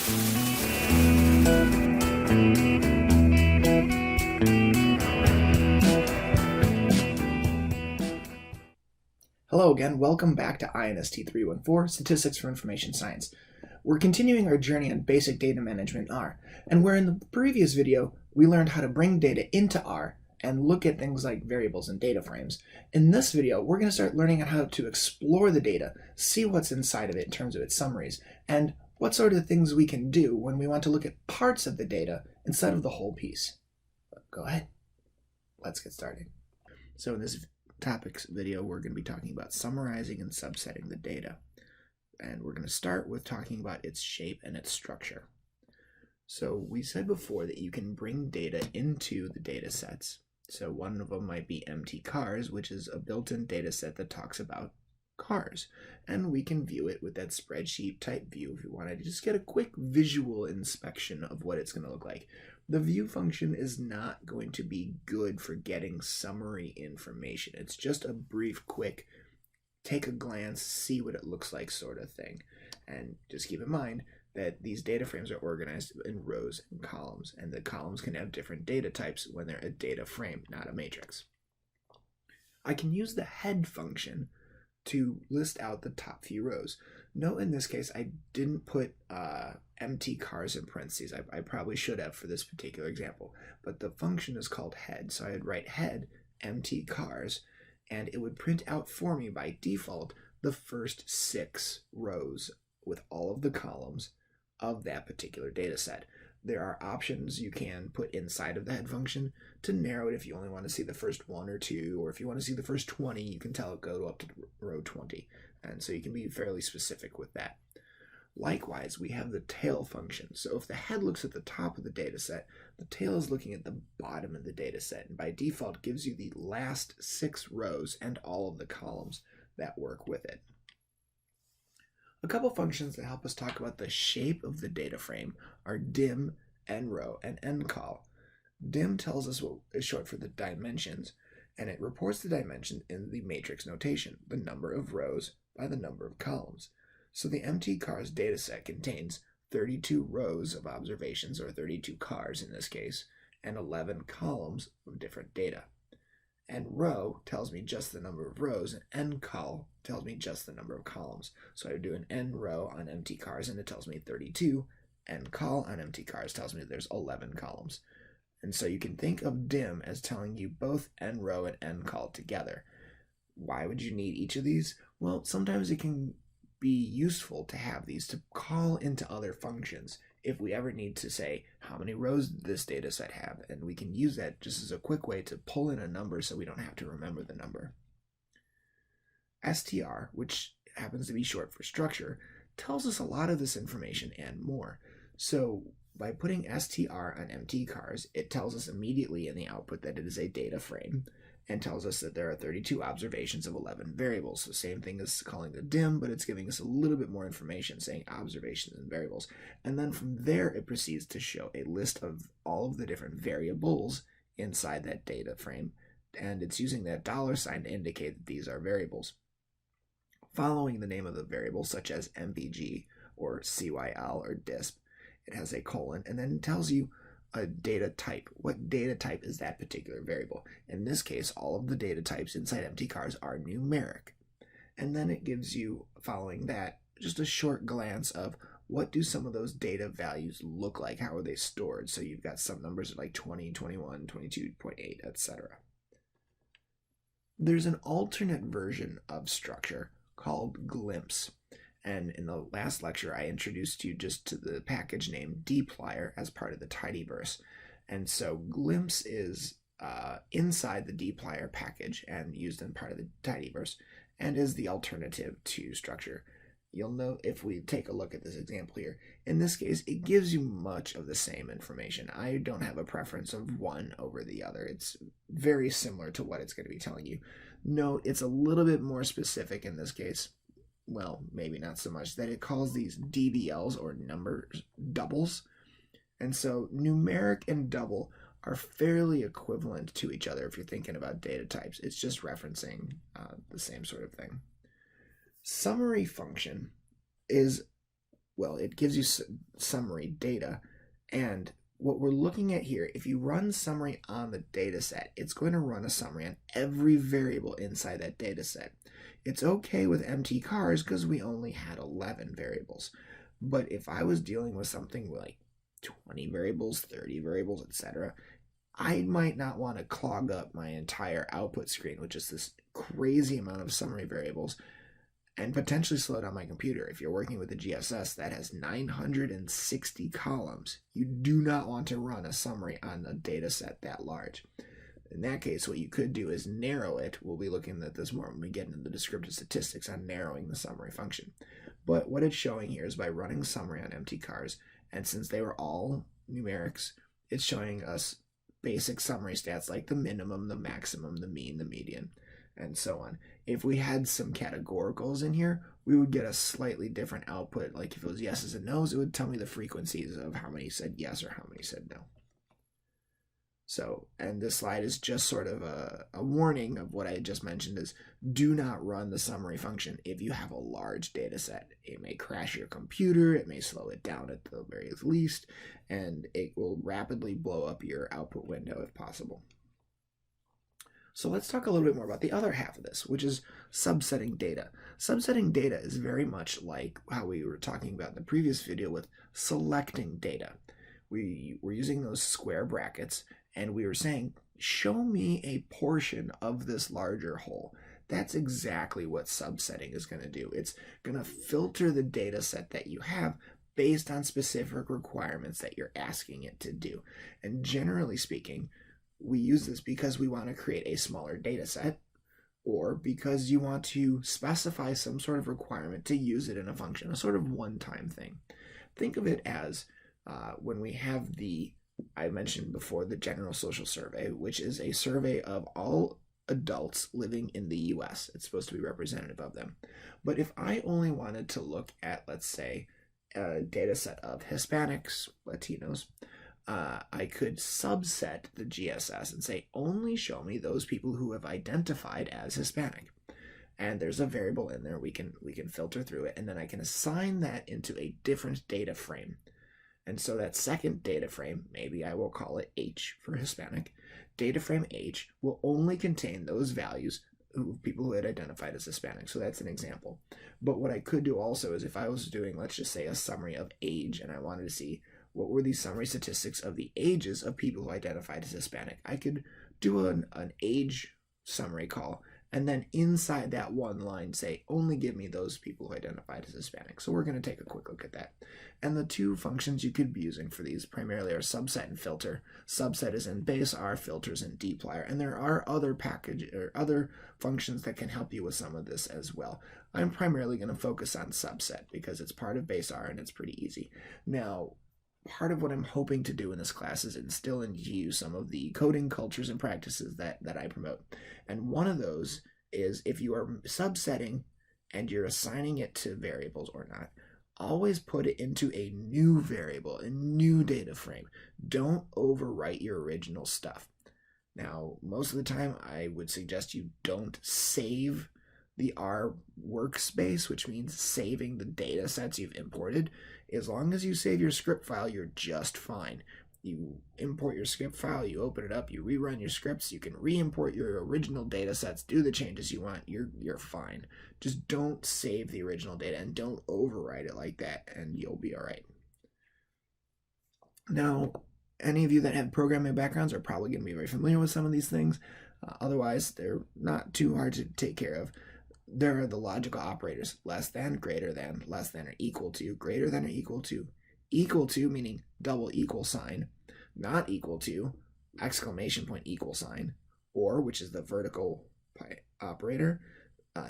Hello again, welcome back to INST 314, Statistics for Information Science. We're continuing our journey on basic data management in R, and where in the previous video we learned how to bring data into R and look at things like variables and data frames. In this video, we're going to start learning how to explore the data, see what's inside of it in terms of its summaries, and what sort of things we can do when we want to look at parts of the data instead of the whole piece. Go ahead, let's get started. So in this topics video, we're going to be talking about summarizing and subsetting the data. And we're going to start with talking about its shape and its structure. So we said before that you can bring data into the data sets. So one of them might be empty cars, which is a built-in data set that talks about cars. And we can view it with that spreadsheet type view if you wanted to just get a quick visual inspection of what it's going to look like. The view function is not going to be good for getting summary information. It's just a brief, quick, take a glance, see what it looks like sort of thing. And just keep in mind that these data frames are organized in rows and columns, and the columns can have different data types when they're a data frame, not a matrix. I can use the head function to list out the top few rows. Note in this case, I didn't put empty cars in parentheses. I probably should have for this particular example, but the function is called head. So I'd write head empty cars, and it would print out for me by default the first 6 rows with all of the columns of that particular data set. There are options you can put inside of the head function to narrow it if you only want to see the first 1 or 2, or if you want to see the first 20, you can tell it go up to row 20. And so you can be fairly specific with that. Likewise, we have the tail function. So if the head looks at the top of the data set, the tail is looking at the bottom of the data set, and by default gives you the last 6 rows and all of the columns that work with it. A couple functions that help us talk about the shape of the data frame are dim, nrow, and ncol. Dim tells us what is short for the dimensions, and it reports the dimension in the matrix notation, the number of rows by the number of columns. So the empty cars dataset contains 32 rows of observations, or 32 cars in this case, and 11 columns of different data. And row tells me just the number of rows, and ncol tells me just the number of columns. So I would do an nrow on empty cars, and it tells me 32. Ncol on empty cars tells me there's 11 columns. And so you can think of dim as telling you both nrow and ncol together. Why would you need each of these? Well, sometimes it can be useful to have these to call into other functions if we ever need to say how many rows does this data set have, and we can use that just as a quick way to pull in a number so we don't have to remember the number. str, which happens to be short for structure, tells us a lot of this information and more. So by putting str on empty cars, it tells us immediately in the output that it is a data frame, and tells us that there are 32 observations of 11 variables. So same thing as calling the dim, but it's giving us a little bit more information, saying observations and variables. And then from there, it proceeds to show a list of all of the different variables inside that data frame, and it's using that $sign to indicate that these are variables. Following the name of the variable, such as MVG or CYL or DISP, it has a colon, and then it tells you a data type. What data type is that particular variable? In this case, all of the data types inside empty cars are numeric. And then it gives you, following that, just a short glance of what do some of those data values look like? How are they stored? So you've got some numbers like 20, 21, 22.8, etc. There's an alternate version of structure called glimpse. And in the last lecture, I introduced you just to the package name dplyr as part of the tidyverse. And so glimpse is inside the dplyr package and used in part of the tidyverse, and is the alternative to structure. You'll note if we take a look at this example here, in this case, it gives you much of the same information. I don't have a preference of one over the other. It's very similar to what it's going to be telling you. Note it's a little bit more specific in this case. Well, maybe not so much, that it calls these DBLs, or numbers doubles. And so numeric and double are fairly equivalent to each other if you're thinking about data types. It's just referencing the same sort of thing. Summary function is well, it gives you summary data. And what we're looking at here, if you run summary on the data set, it's going to run a summary on every variable inside that data set. It's okay with empty cars because we only had 11 variables. But if I was dealing with something like 20 variables, 30 variables, etc., I might not want to clog up my entire output screen, which is this crazy amount of summary variables, and potentially slow down my computer. If you're working with a GSS that has 960 columns, you do not want to run a summary on a data set that large. In that case, what you could do is narrow it. We'll be looking at this more when we get into the descriptive statistics on narrowing the summary function. But what it's showing here is by running summary on empty cars, and since they were all numerics, it's showing us basic summary stats like the minimum, the maximum, the mean, the median, and so on. If we had some categoricals in here, we would get a slightly different output. Like if it was yeses and nos, it would tell me the frequencies of how many said yes or how many said no. So, and this slide is just sort of a warning of what I just mentioned is do not run the summary function if you have a large data set. It may crash your computer, it may slow it down at the very least, and it will rapidly blow up your output window if possible. So let's talk a little bit more about the other half of this, which is subsetting data. Subsetting data is very much like how we were talking about in the previous video with selecting data. We were using those square brackets, and we were saying, show me a portion of this larger whole. That's exactly what subsetting is going to do. It's going to filter the data set that you have based on specific requirements that you're asking it to do. And generally speaking, we use this because we want to create a smaller data set, or because you want to specify some sort of requirement to use it in a function, a sort of one-time thing. Think of it as when we have I mentioned before, the General Social Survey, which is a survey of all adults living in the US. It's supposed to be representative of them. But if I only wanted to look at, let's say, a data set of Hispanics, Latinos, I could subset the GSS and say, only show me those people who have identified as Hispanic. And there's a variable in there, we can filter through it, and then I can assign that into a different data frame. And so that second data frame, maybe I will call it H for Hispanic, data frame H will only contain those values of people who had identified as Hispanic. So that's an example. But what I could do also is if I was doing, let's just say, a summary of age, and I wanted to see what were these summary statistics of the ages of people who identified as Hispanic, I could do an age summary call, and then inside that one line say, only give me those people who identified as Hispanic. So we're going to take a quick look at that. And the two functions you could be using for these primarily are subset and filter. Subset is in base R, filters in dplyr, and there are other functions that can help you with some of this as well. I'm primarily going to focus on subset because it's part of base R and it's pretty easy. Now, part of what I'm hoping to do in this class is instill into you some of the coding cultures and practices that I promote. And one of those is if you are subsetting and you're assigning it to variables or not, always put it into a new variable, a new data frame. Don't overwrite your original stuff. Now, most of the time, I would suggest you don't save the R workspace, which means saving the data sets you've imported. As long as you save your script file, you're just fine. You import your script file, you open it up, you rerun your scripts, you can re-import your original data sets, do the changes you want, you're fine. Just don't save the original data and don't overwrite it like that, and you'll be all right. Now, any of you that have programming backgrounds are probably going to be very familiar with some of these things. Otherwise, they're not too hard to take care of. There are the logical operators, less than, greater than, less than or equal to, greater than or equal to meaning double equal sign, not equal to, exclamation point equal sign, or, which is the vertical operator,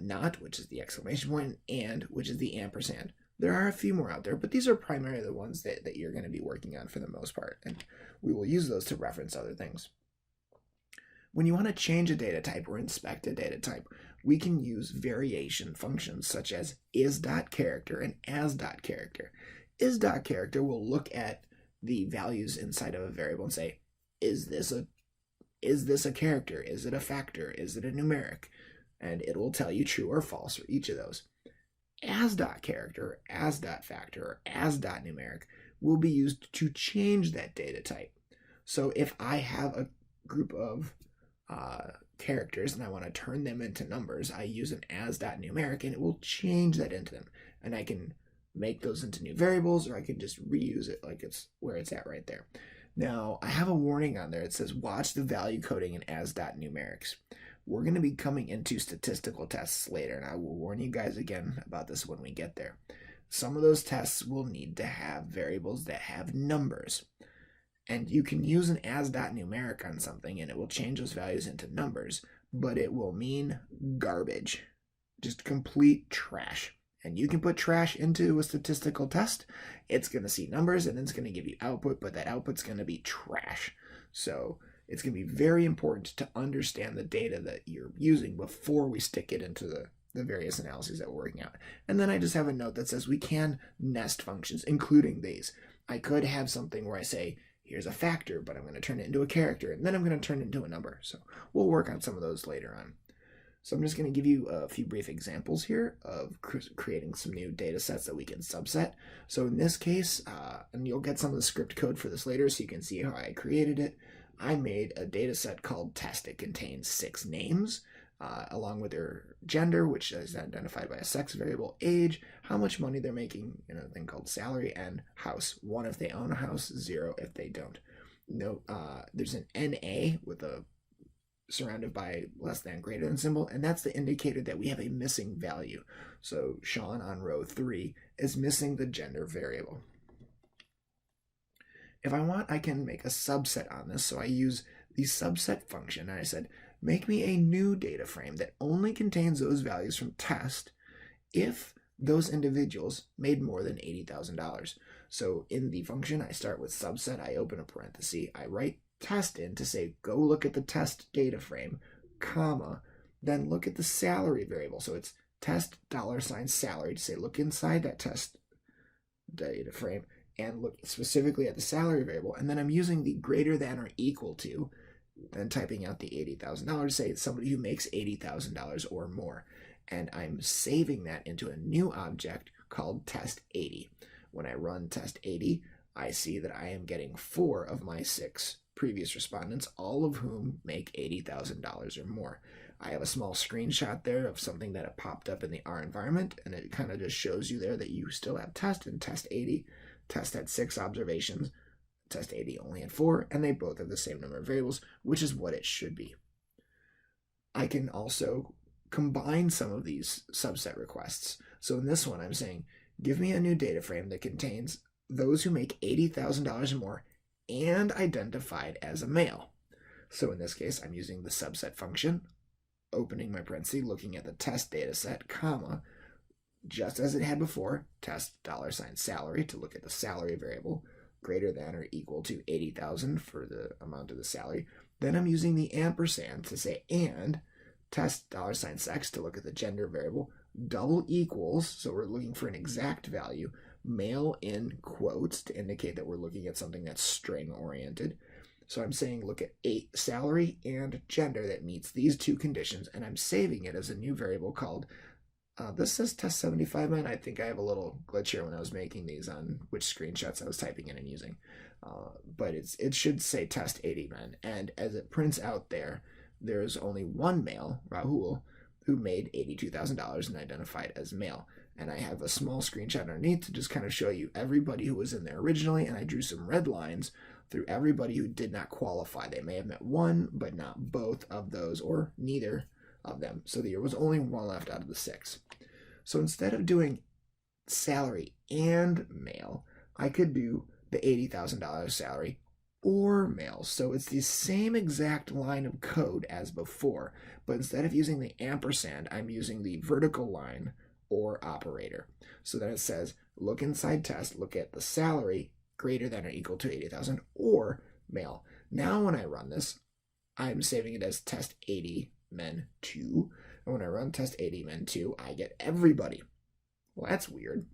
not, which is the exclamation point, and, which is the ampersand. There are a few more out there, but these are primarily the ones that you're going to be working on for the most part, and we will use those to reference other things. When you want to change a data type or inspect a data type, we can use variation functions such as is.character and as.character. Is.character will look at the values inside of a variable and say, is this a character? Is it a factor? Is it a numeric? And it will tell you true or false for each of those. as.character, as.factor, or as.numeric will be used to change that data type. So if I have a group of characters and I want to turn them into numbers, I use an as.numeric and it will change that into them. And I can make those into new variables, or I can just reuse it like it's where it's at right there. Now, I have a warning on there. It says watch the value coding in as.numerics. We're going to be coming into statistical tests later, and I will warn you guys again about this when we get there. Some of those tests will need to have variables that have numbers. And you can use an as.numeric on something and it will change those values into numbers, but it will mean garbage. Just complete trash. And you can put trash into a statistical test. It's going to see numbers and it's going to give you output, but that output's going to be trash. So it's going to be very important to understand the data that you're using before we stick it into the various analyses that we're working out. And then I just have a note that says we can nest functions, including these. I could have something where I say, here's a factor, but I'm going to turn it into a character, and then I'm going to turn it into a number. So we'll work on some of those later on. So I'm just going to give you a few brief examples here of creating some new data sets that we can subset. So in this case, and you'll get some of the script code for this later so you can see how I created it, I made a data set called test. It contains 6 names, along with their gender, which is identified by a sex variable, age, how much money they're making in a thing called salary, and house. 1 if they own a house, 0 if they don't. No, there's an NA with a surrounded by less than greater than symbol, and that's the indicator that we have a missing value. So Sean on row 3 is missing the gender variable. If I want, I can make a subset on this. So I use the subset function, and I said, make me a new data frame that only contains those values from test if those individuals made more than $80,000. So in the function, I start with subset, I open a parenthesis, I write test in to say, go look at the test data frame, comma, then look at the salary variable. So it's test $salary to say, look inside that test data frame and look specifically at the salary variable. And then I'm using the greater than or equal to, then typing out the $80,000 to say it's somebody who makes $80,000 or more. And I'm saving that into a new object called test80. When I run test80, I see that I am getting 4 of my 6 previous respondents, all of whom make $80,000 or more. I have a small screenshot there of something that popped up in the R environment, and it kind of just shows you there that you still have test and test80. Test had 6 observations, test80 only had 4, and they both have the same number of variables, which is what it should be. I can also combine some of these subset requests. So in this one, I'm saying, give me a new data frame that contains those who make $80,000 or more and identified as a male. So in this case, I'm using the subset function, opening my parenthesis, looking at the test data set, comma, just as it had before, test $salary to look at the salary variable, greater than or equal to 80,000 for the amount of the salary. Then I'm using the ampersand to say and test $sex to look at the gender variable, double equals, so we're looking for an exact value, male in quotes to indicate that we're looking at something that's string oriented. So I'm saying look at salary and gender that meets these 2 conditions, and I'm saving it as a new variable called, this says test 75 men. I think I have a little glitch here when I was making these on which screenshots I was typing in and using. But it should say test 80 men, and as it prints out there's only one male, Rahul, who made $82,000 and identified as male. And I have a small screenshot underneath to just kind of show you everybody who was in there originally, and I drew some red lines through everybody who did not qualify. They may have met 1, but not both of those, or neither of them. So there was only 1 left out of the 6. So instead of doing salary and male, I could do the $80,000 salary or male. So it's the same exact line of code as before, but instead of using the ampersand, I'm using the vertical line or operator. So then it says, look inside test, look at the salary greater than or equal to 80,000 or male. Now when I run this, I'm saving it as test 80 men 2. And when I run test 80 men 2, I get everybody. Well, that's weird.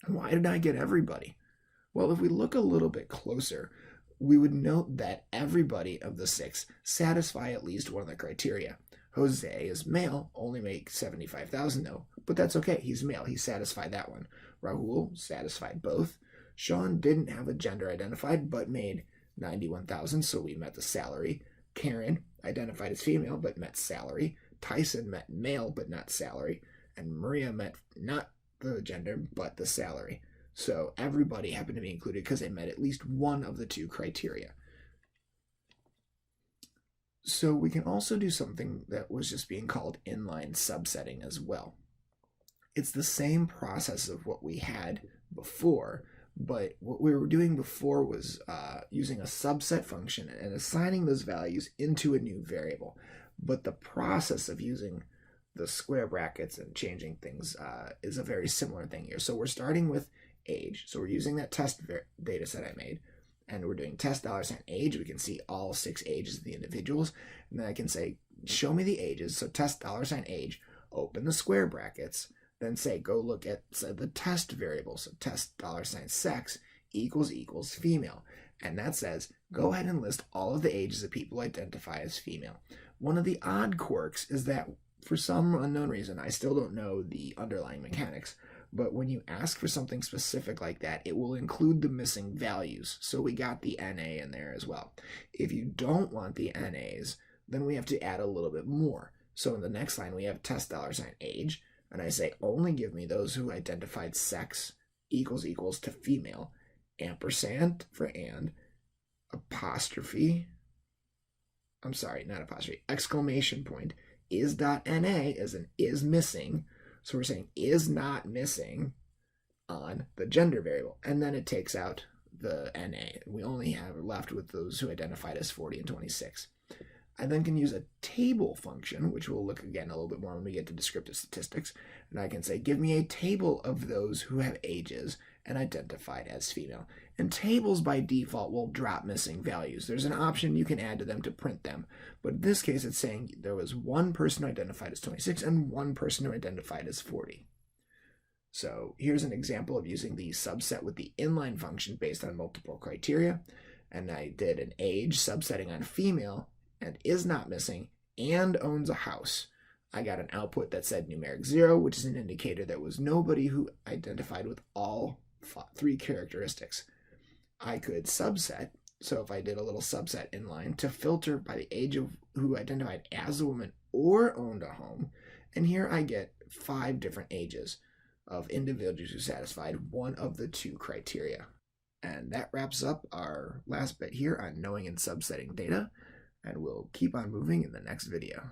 Why did I get everybody? Well, if we look a little bit closer, we would note that everybody of the 6 satisfy at least one of the criteria. Jose is male, only makes 75,000 though, but that's okay. He's male. He satisfied that one. Rahul satisfied both. Sean didn't have a gender identified, but made 91,000, so we met the salary. Karen identified as female, but met salary. Tyson met male, but not salary. And Maria met not the gender, but the salary. So everybody happened to be included because they met at least one of the two criteria. So we can also do something that was just being called inline subsetting as well. It's the same process of what we had before, but what we were doing before was using a subset function and assigning those values into a new variable. But the process of using the square brackets and changing things is a very similar thing here. So we're starting with age. So we're using that test data set I made, and we're doing test $age. We can see all 6 ages of the individuals, and then I can say, show me the ages. So test $age, open the square brackets, then say, go look at the test variable. So test $sex equals female. And that says, go ahead and list all of the ages of people identify as female. One of the odd quirks is that for some unknown reason, I still don't know the underlying mechanics, but when you ask for something specific like that, it will include the missing values. So we got the NA in there as well. If you don't want the NAs, then we have to add a little bit more. So in the next line, we have test $age, and I say, only give me those who identified sex equals to female, ampersand for and, apostrophe, I'm sorry, not apostrophe, exclamation point, is.na as in is missing. So we're saying is not missing on the gender variable. And then it takes out the NA. We only have left with those who identified as 40 and 26. I then can use a table function, which we'll look again a little bit more when we get to descriptive statistics. And I can say, give me a table of those who have ages and identified as female. And tables by default will drop missing values. There's an option you can add to them to print them. But in this case, it's saying there was one person who identified as 26 and one person who identified as 40. So here's an example of using the subset with the inline function based on multiple criteria. And I did an age subsetting on female and is not missing and owns a house. I got an output that said numeric 0, which is an indicator there was nobody who identified with all 3 characteristics. I could subset, so if I did a little subset inline to filter by the age of who identified as a woman or owned a home, and here I get 5 different ages of individuals who satisfied one of the 2 criteria. And that wraps up our last bit here on knowing and subsetting data, and we'll keep on moving in the next video.